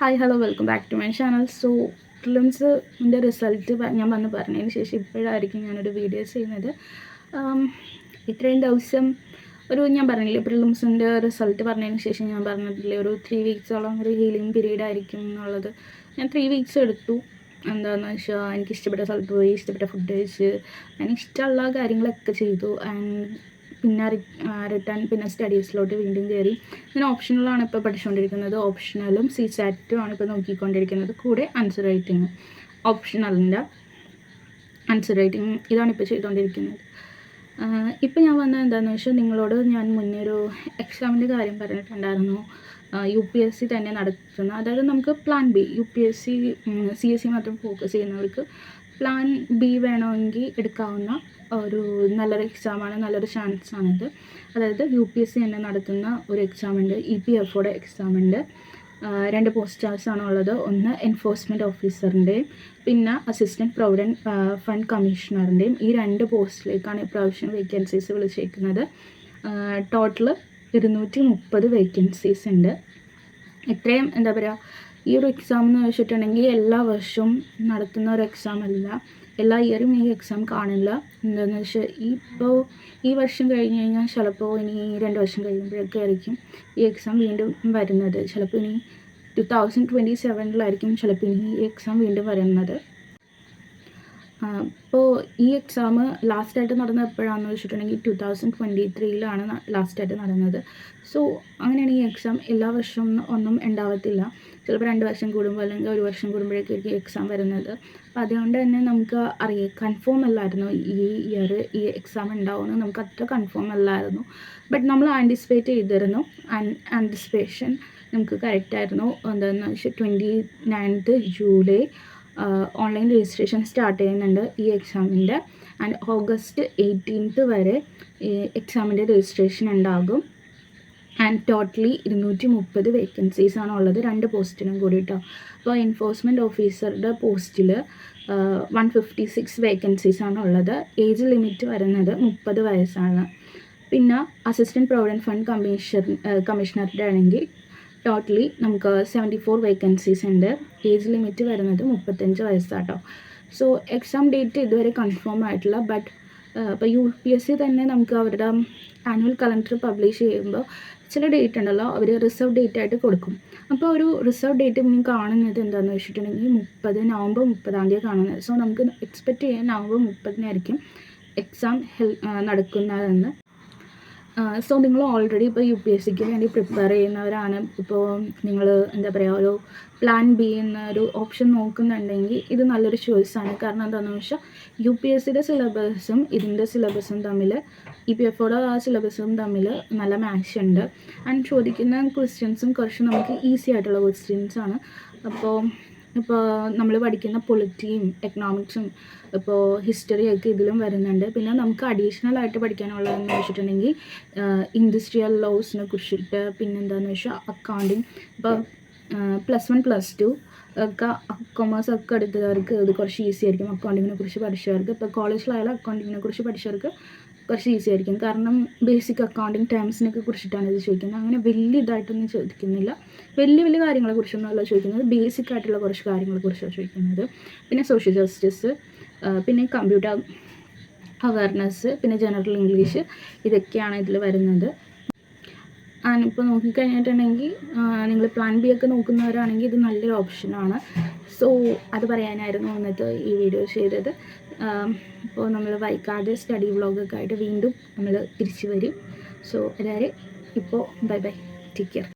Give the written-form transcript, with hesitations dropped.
Hi hello welcome back to my channel. So പ്രിലിംസിൻ്റെ result ഞാൻ വന്ന് പറഞ്ഞതിന് ശേഷം ഇപ്പോഴായിരിക്കും ഞാനൊരു വീഡിയോ ചെയ്യുന്നത്. ഇത്രയും ദിവസം ഞാൻ പറഞ്ഞില്ലേ, പ്രിലിംസിൻ്റെ റിസൾട്ട് പറഞ്ഞതിന് ശേഷം ഞാൻ പറഞ്ഞിട്ടില്ലേ ഒരു 3 വീക്സോളം ഒരു ഹീലിംഗ് പീരീഡ് ആയിരിക്കും എന്നുള്ളത്. ഞാൻ 3 വീക്സ് എടുത്തു. എന്താണെന്ന് വെച്ചാൽ എനിക്ക് ഇഷ്ടപ്പെട്ട സ്ഥലത്ത് പോയി, ഇഷ്ടപ്പെട്ട ഫുഡ് കഴിച്ച്, ഞാൻ ഇഷ്ടമുള്ള കാര്യങ്ങളൊക്കെ ചെയ്തു. പിന്നെ റിട്ടേൺ പിന്നെ സ്റ്റഡീസിലോട്ട് വീണ്ടും കയറി. ഞാൻ ഓപ്ഷണലാണ് ഇപ്പോൾ പഠിച്ചുകൊണ്ടിരിക്കുന്നത്. ഓപ്ഷണലും CSAT ആണ് ഇപ്പോൾ നോക്കിക്കൊണ്ടിരിക്കുന്നത്. കൂടെ ആൻസർ റൈറ്റിങ്, ഓപ്ഷണലിൻ്റെ ആൻസർ റൈറ്റിങ് ഇതാണ് ഇപ്പോൾ ചെയ്തുകൊണ്ടിരിക്കുന്നത്. ഇപ്പം ഞാൻ വന്നത് എന്താണെന്ന് വെച്ചാൽ നിങ്ങളോട് ഞാൻ മുന്നേ ഒരു എക്സാമിൻ്റെ കാര്യം പറഞ്ഞിട്ടുണ്ടായിരുന്നു. UPSC തന്നെ നടത്തുന്ന, അതായത് നമുക്ക് പ്ലാൻ ബി, UPSC CSE മാത്രം ഫോക്കസ് ചെയ്യുന്നവർക്ക് പ്ലാൻ ബി വേണമെങ്കിൽ എടുക്കാവുന്ന ഒരു നല്ലൊരു എക്സാമാണ്, നല്ലൊരു ചാൻസാണിത്. അതായത് UPSC തന്നെ നടത്തുന്ന ഒരു എക്സാമുണ്ട്, EPFOയുടെ എക്സാമുണ്ട്. 2 പോസ്റ്റാണ് ഉള്ളത്. ഒന്ന് എൻഫോഴ്സ്മെൻറ്റ് ഓഫീസറിൻ്റെയും പിന്നെ അസിസ്റ്റൻറ്റ് പ്രൊവിഡൻറ്റ് ഫണ്ട് കമ്മീഷണറിൻ്റെയും. ഈ 2 പോസ്റ്റിലേക്കാണ് ഇപ്രാവശ്യം വേക്കൻസീസ് വിളിച്ചേക്കുന്നത്. ടോട്ടൽ 230 വേക്കൻസീസ് ഉണ്ട്. ഇത്രയും എന്താ പറയുക, ഈ ഒരു എക്സാം എന്ന് വെച്ചിട്ടുണ്ടെങ്കിൽ എല്ലാ വർഷവും നടത്തുന്ന ഒരു എക്സാം അല്ല, എല്ലാ ഇയറും ഈ എക്സാം കാണില്ല. എന്താണെന്ന് വെച്ചാൽ ഈ വർഷം കഴിഞ്ഞ് കഴിഞ്ഞാൽ ചിലപ്പോൾ ഇനി 2 വർഷം കഴിയുമ്പോഴൊക്കെ ആയിരിക്കും ഈ എക്സാം വീണ്ടും വരുന്നത്. ചിലപ്പോൾ ഇനി 2027 ചിലപ്പോൾ ഇനി ഈ എക്സാം വീണ്ടും വരുന്നത്. അപ്പോൾ ഈ എക്സാം ലാസ്റ്റായിട്ട് നടന്നത് എപ്പോഴാണെന്ന് വെച്ചിട്ടുണ്ടെങ്കിൽ 2023 ലാസ്റ്റായിട്ട് നടന്നത്. സോ അങ്ങനെയാണ് ഈ എക്സാം എല്ലാ വർഷവും ഒന്നും ഉണ്ടാവത്തില്ല. ചിലപ്പോൾ 2 വർഷം കൂടുമ്പോൾ അല്ലെങ്കിൽ 1 വർഷം കൂടുമ്പോഴേക്കായിരിക്കും ഈ എക്സാം വരുന്നത്. അപ്പോൾ അതുകൊണ്ട് തന്നെ നമുക്ക് കൺഫേം അല്ലായിരുന്നു ഈ ഇയർ ഈ എക്സാം ഉണ്ടാവുമെന്ന്. നമുക്ക് അത്ര കൺഫേം അല്ലായിരുന്നു. ബട്ട് നമ്മൾ ആൻറ്റിസിപ്പേറ്റ് ചെയ്തിരുന്നു. ആൻറ്റിസിപ്പേഷൻ നമുക്ക് കറക്റ്റായിരുന്നു. എന്താണെന്ന് വെച്ചാൽ 29th July online registration start ചെയ്യുന്നുണ്ട് ഈ എക്സാമിൻ്റെ. ആൻഡ് August 18th വരെ ഈ എക്സാമിൻ്റെ രജിസ്ട്രേഷൻ ഉണ്ടാകും. ആൻഡ് ടോട്ടലി 230 വേക്കൻസീസാണ് ഉള്ളത്, 2 പോസ്റ്റിനും കൂടിയിട്ടോ. അപ്പോൾ എൻഫോഴ്സ്മെൻറ്റ് ഓഫീസറുടെ പോസ്റ്റിൽ 156 വേക്കൻസീസാണ് ഉള്ളത്. ഏജ് ലിമിറ്റ് വരുന്നത് 30 വയസ്സാണ്. പിന്നെ അസിസ്റ്റൻറ്റ് പ്രൊവിഡൻറ്റ് ഫണ്ട് കമ്മീഷണറുടെ ആണെങ്കിൽ ടോട്ടലി നമുക്ക് 74 വേക്കൻസീസ് ഉണ്ട്. ഏജ് ലിമിറ്റ് വരുന്നത് 35 വയസ്സാട്ടോ. സോ എക്സാം ഡേറ്റ് ഇതുവരെ കൺഫേം ആയിട്ടില്ല. ബട്ട് ഇപ്പോൾ UPSC തന്നെ നമുക്ക് അവരുടെ ആനുവൽ കലണ്ടർ പബ്ലിഷ് ചെയ്യുമ്പോൾ ചില ഡേറ്റ് ഉണ്ടല്ലോ, അവർ റിസർവ് ഡേറ്റ് ആയിട്ട് കൊടുക്കും. അപ്പോൾ ഒരു റിസർവ് ഡേറ്റ് കാണുന്നത് എന്താണെന്ന് വെച്ചിട്ടുണ്ടെങ്കിൽ November 30 കാണുന്നത്. സോ നമുക്ക് എക്സ്പെക്റ്റ് ചെയ്യാൻ November 30 എക്സാം നടക്കുന്നതെന്ന്. സോ നിങ്ങൾ ഓൾറെഡി ഇപ്പോൾ UPSCക്ക് വേണ്ടി പ്രിപ്പയർ ചെയ്യുന്നവരാണ്. ഇപ്പോൾ നിങ്ങൾ എന്താ പറയുക, ഒരു പ്ലാൻ ബി എന്നൊരു ഓപ്ഷൻ നോക്കുന്നുണ്ടെങ്കിൽ ഇത് നല്ലൊരു ചോയ്സാണ്. കാരണം എന്താണെന്ന് വെച്ചാൽ UPSCയുടെ സിലബസും ഇതിൻ്റെ സിലബസും തമ്മിൽ, EPFOയുടെ സിലബസും തമ്മിൽ നല്ല മാച്ച് ഉണ്ട്. ആൻഡ് ചോദിക്കുന്ന ക്വസ്റ്റ്യൻസും കുറച്ച് നമുക്ക് ഈസി ആയിട്ടുള്ള ക്വസ്റ്റ്യൻസാണ്. ഇപ്പോൾ നമ്മൾ പഠിക്കുന്ന പൊളിറ്റിയും എക്കണോമിക്സും ഇപ്പോൾ ഹിസ്റ്ററിയൊക്കെ ഇതിലും വരുന്നുണ്ട്. പിന്നെ നമുക്ക് അഡീഷണൽ ആയിട്ട് പഠിക്കാനുള്ളതെന്ന് വെച്ചിട്ടുണ്ടെങ്കിൽ ഇൻഡസ്ട്രിയൽ ലോസിനെ കുറിച്ചിട്ട്, പിന്നെന്താണെന്ന് വെച്ചാൽ അക്കൗണ്ടിങ്. ഇപ്പോൾ +1 +2 ഒക്കെ കൊമേഴ്സ് ഒക്കെ എടുത്തവർക്ക് ഇത് കുറച്ച് ഈസി ആയിരിക്കും. അക്കൗണ്ടിങ്ങിനെ കുറിച്ച് പഠിച്ചവർക്ക്, ഇപ്പോൾ കോളേജിലായാലും അക്കൗണ്ടിങ്ങിനെ കുറിച്ച് പഠിച്ചവർക്ക് കുറച്ച് ഈസി ആയിരിക്കും. കാരണം ബേസിക് അക്കൗണ്ടിങ് ടേംസിനൊക്കെ കുറിച്ചിട്ടാണ് ഇത് ചോദിക്കുന്നത്. അങ്ങനെ വലിയ ഇതായിട്ടൊന്നും ചോദിക്കുന്നില്ല, വലിയ കാര്യങ്ങളെക്കുറിച്ചൊന്നുമല്ല ചോദിക്കുന്നത്. ബേസിക് ആയിട്ടുള്ള കുറച്ച് കാര്യങ്ങളെക്കുറിച്ചാണ് ചോദിക്കുന്നത്. പിന്നെ സോഷ്യൽ ജസ്റ്റിസ്, പിന്നെ കമ്പ്യൂട്ടർ അവയർനെസ്, പിന്നെ ജനറൽ ഇംഗ്ലീഷ്, ഇതൊക്കെയാണ് ഇതിൽ വരുന്നത്. ഇപ്പോൾ നോക്കിക്കഴിഞ്ഞിട്ടുണ്ടെങ്കിൽ നിങ്ങൾ പ്ലാൻ ബി ഒക്കെ നോക്കുന്നവരാണെങ്കിൽ ഇത് നല്ലൊരു ഓപ്ഷനാണ്. സോ അത് പറയാനായിരുന്നു ഇന്നത്തെ ഈ വീഡിയോ ചെയ്തത്. ഇപ്പോൾ നമ്മൾ വൈകാതെ സ്റ്റഡി വ്ളോഗൊക്കെ ആയിട്ട് വീണ്ടും നമ്മൾ തിരിച്ചു വരും. സോ എല്ലാവരും ഇപ്പോൾ ബൈ, ടേക്ക് കെയർ.